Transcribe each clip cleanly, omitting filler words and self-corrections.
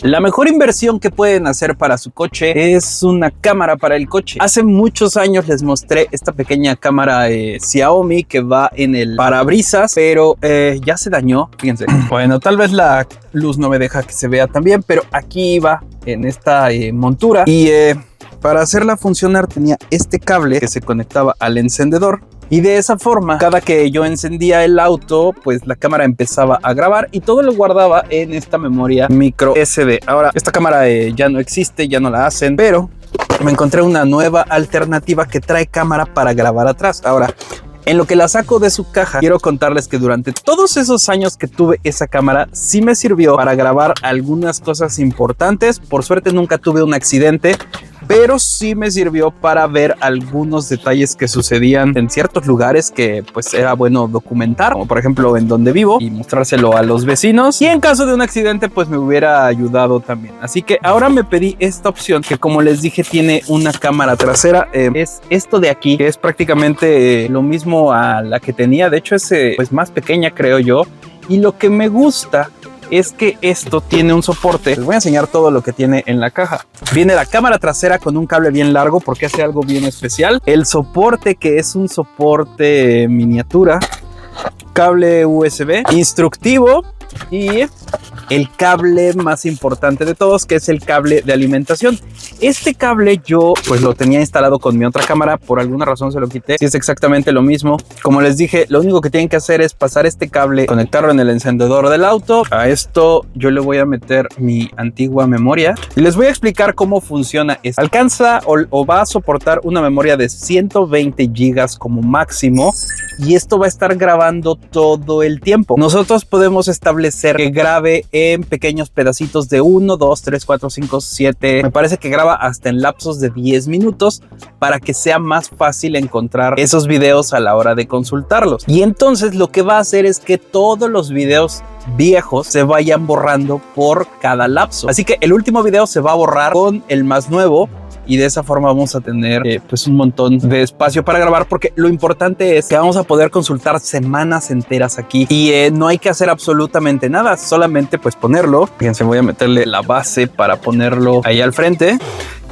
La mejor inversión que pueden hacer para su coche es una cámara para el coche. Hace muchos años les mostré esta pequeña cámara Xiaomi que va en el parabrisas, pero ya se dañó, fíjense. Bueno, tal vez la luz no me deja que se vea tan bien, pero aquí va en esta montura y para hacerla funcionar tenía este cable que se conectaba al encendedor. Y de esa forma, cada que yo encendía el auto, pues la cámara empezaba a grabar y todo lo guardaba en esta memoria micro SD. Ahora, esta cámara ya no existe, ya no la hacen, pero me encontré una nueva alternativa que trae cámara para grabar atrás. Ahora, en lo que la saco de su caja, quiero contarles que durante todos esos años que tuve esa cámara, sí me sirvió para grabar algunas cosas importantes. Por suerte nunca tuve un accidente, pero sí me sirvió para ver algunos detalles que sucedían en ciertos lugares que pues era bueno documentar, como por ejemplo en donde vivo, y mostrárselo a los vecinos, y en caso de un accidente pues me hubiera ayudado también. Así que ahora me pedí esta opción que, como les dije, tiene una cámara trasera. Es esto de aquí, que es prácticamente lo mismo a la que tenía. De hecho es pues más pequeña, creo yo, y lo que me gusta es que esto tiene un soporte. Les voy a enseñar todo lo que tiene en la caja. Viene la cámara trasera con un cable bien largo porque hace algo bien especial. El soporte, que es un soporte miniatura, cable USB, instructivo, y el cable más importante de todos, que es el cable de alimentación. Este cable yo pues lo tenía instalado con mi otra cámara, por alguna razón se lo quité. Sí, es exactamente lo mismo. Como les dije, lo único que tienen que hacer es pasar este cable, conectarlo en el encendedor del auto. A esto yo le voy a meter mi antigua memoria y les voy a explicar cómo funciona esto. Alcanza o va a soportar una memoria de 120 gigas como máximo, y esto va a estar grabando todo el tiempo. Nosotros podemos establecer que grabe en pequeños pedacitos de 1, 2, 3, 4, 5, 7. Me parece que graba hasta en lapsos de 10 minutos para que sea más fácil encontrar esos videos a la hora de consultarlos. Y entonces lo que va a hacer es que todos los videos viejos se vayan borrando por cada lapso. Así que el último video se va a borrar con el más nuevo, y de esa forma vamos a tener pues un montón de espacio para grabar, porque lo importante es que vamos a poder consultar semanas enteras aquí y no hay que hacer absolutamente nada, solamente pues ponerlo. Fíjense, voy a meterle la base para ponerlo ahí al frente.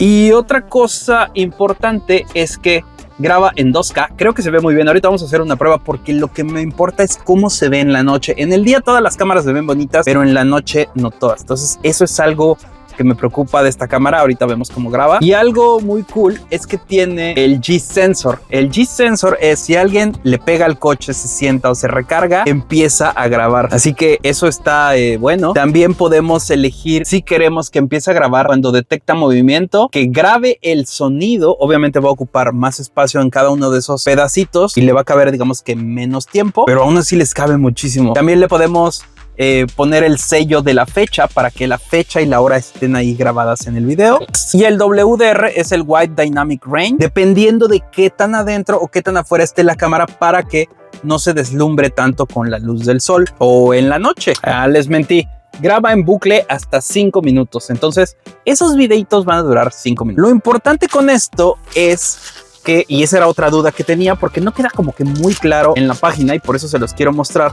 Y otra cosa importante es que graba en 2K, creo que se ve muy bien. Ahorita vamos a hacer una prueba porque lo que me importa es cómo se ve en la noche. En el día todas las cámaras se ven bonitas, pero en la noche no todas. Entonces eso es algo que me preocupa de esta cámara. Ahorita vemos cómo graba. Y algo muy cool es que tiene el G-Sensor. El G-Sensor es, si alguien le pega al coche, se sienta o se recarga, empieza a grabar. Así que eso está bueno. También podemos elegir si queremos que empiece a grabar cuando detecta movimiento, que grabe el sonido. Obviamente va a ocupar más espacio en cada uno de esos pedacitos y le va a caber, digamos que menos tiempo, pero aún así les cabe muchísimo. También le podemos poner el sello de la fecha para que la fecha y la hora estén ahí grabadas en el video. Y el WDR es el Wide Dynamic Range, dependiendo de qué tan adentro o qué tan afuera esté la cámara, para que no se deslumbre tanto con la luz del sol o en la noche. Les mentí. Graba en bucle hasta 5 minutos. Entonces esos videitos van a durar 5 minutos. Lo importante con esto es que, y esa era otra duda que tenía porque no queda como que muy claro en la página, y por eso se los quiero mostrar.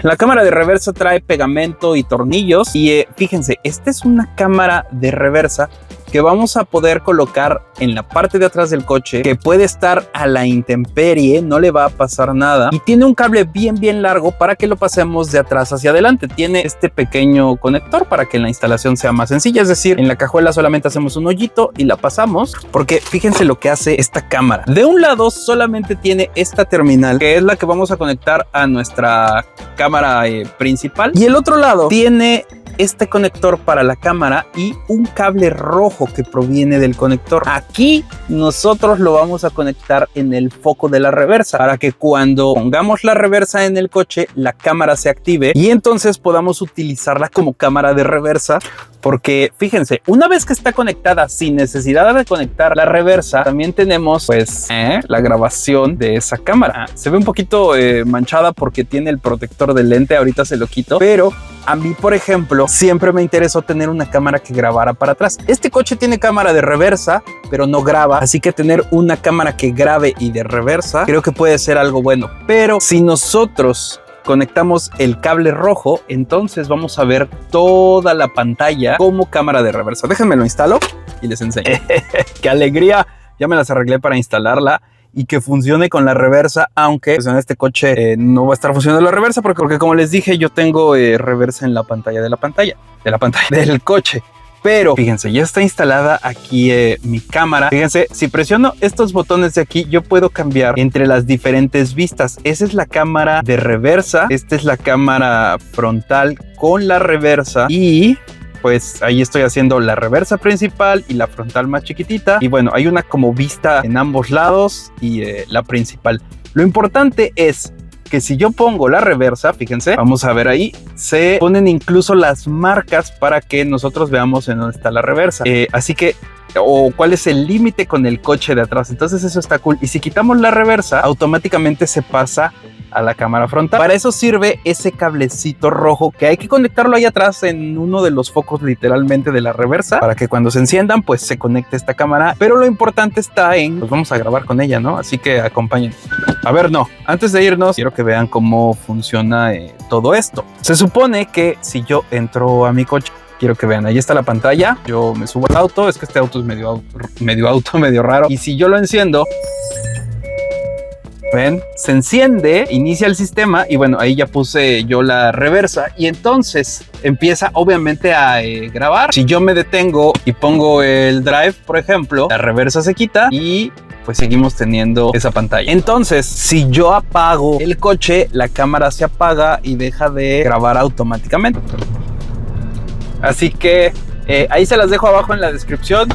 La cámara de reversa trae pegamento y tornillos, y fíjense, esta es una cámara de reversa que vamos a poder colocar en la parte de atrás del coche, que puede estar a la intemperie, no le va a pasar nada, y tiene un cable bien largo para que lo pasemos de atrás hacia adelante. Tiene este pequeño conector para que la instalación sea más sencilla, es decir, en la cajuela solamente hacemos un hoyito y la pasamos, porque fíjense lo que hace esta cámara. De un lado solamente tiene esta terminal, que es la que vamos a conectar a nuestra cámara principal, y el otro lado tiene este conector para la cámara y un cable rojo que proviene del conector. Aquí nosotros lo vamos a conectar en el foco de la reversa para que cuando pongamos la reversa en el coche, la cámara se active y entonces podamos utilizarla como cámara de reversa. Porque fíjense, una vez que está conectada sin necesidad de conectar la reversa, también tenemos pues la grabación de esa cámara. Se ve un poquito manchada porque tiene el protector del lente, ahorita se lo quito, pero a mí, por ejemplo, siempre me interesó tener una cámara que grabara para atrás. Este coche tiene cámara de reversa, pero no graba, así que tener una cámara que grabe y de reversa creo que puede ser algo bueno. Pero si nosotros conectamos el cable rojo, entonces vamos a ver toda la pantalla como cámara de reversa. Déjenme lo instalo y les enseño. ¡Qué alegría! Ya me las arreglé para instalarla y que funcione con la reversa, aunque pues en este coche no va a estar funcionando la reversa porque como les dije, yo tengo reversa en la pantalla del coche. Pero fíjense, ya está instalada aquí mi cámara. Fíjense, si presiono estos botones de aquí, yo puedo cambiar entre las diferentes vistas. Esa es la cámara de reversa, esta es la cámara frontal con la reversa y pues ahí estoy haciendo la reversa principal y la frontal más chiquitita. Y bueno, hay una como vista en ambos lados y la principal. Lo importante es que si yo pongo la reversa, fíjense, vamos a ver ahí, se ponen incluso las marcas para que nosotros veamos en dónde está la reversa. Así que, o cuál es el límite con el coche de atrás. Entonces eso está cool. Y si quitamos la reversa, automáticamente se pasa a la cámara frontal. Para eso sirve ese cablecito rojo que hay que conectarlo ahí atrás en uno de los focos literalmente de la reversa para que cuando se enciendan pues se conecte esta cámara. Pero lo importante está en, pues vamos a grabar con ella, ¿no? Así que acompáñenme. A ver, no, antes de irnos quiero que vean cómo funciona todo esto. Se supone que si yo entro a mi coche, quiero que vean, ahí está la pantalla, yo me subo al auto, es que este auto es medio raro, y si yo lo enciendo, ven, se enciende, inicia el sistema y bueno, ahí ya puse yo la reversa y entonces empieza obviamente a grabar. Si yo me detengo y pongo el drive, por ejemplo, la reversa se quita y pues seguimos teniendo esa pantalla. Entonces, si yo apago el coche, la cámara se apaga y deja de grabar automáticamente. Así que ahí se las dejo abajo en la descripción.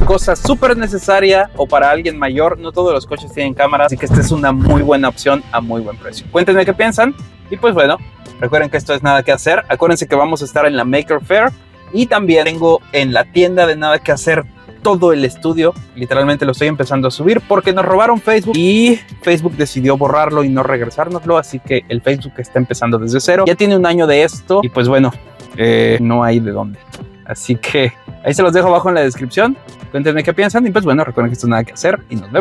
Cosa súper necesaria o para alguien mayor. No todos los coches tienen cámara, así que esta es una muy buena opción a muy buen precio. Cuéntenme qué piensan y pues bueno, recuerden que esto es Nada Que Hacer. Acuérdense que vamos a estar en la Maker Faire y también tengo en la tienda de Nada Que Hacer todo el estudio. Literalmente lo estoy empezando a subir porque nos robaron Facebook y Facebook decidió borrarlo y no regresárnoslo, así que el Facebook está empezando desde cero. Ya tiene un año de esto y pues bueno, no hay de dónde. Así que ahí se los dejo abajo en la descripción. Cuéntenme qué piensan y pues bueno, recuerden que esto es Nada Que Hacer y nos vemos.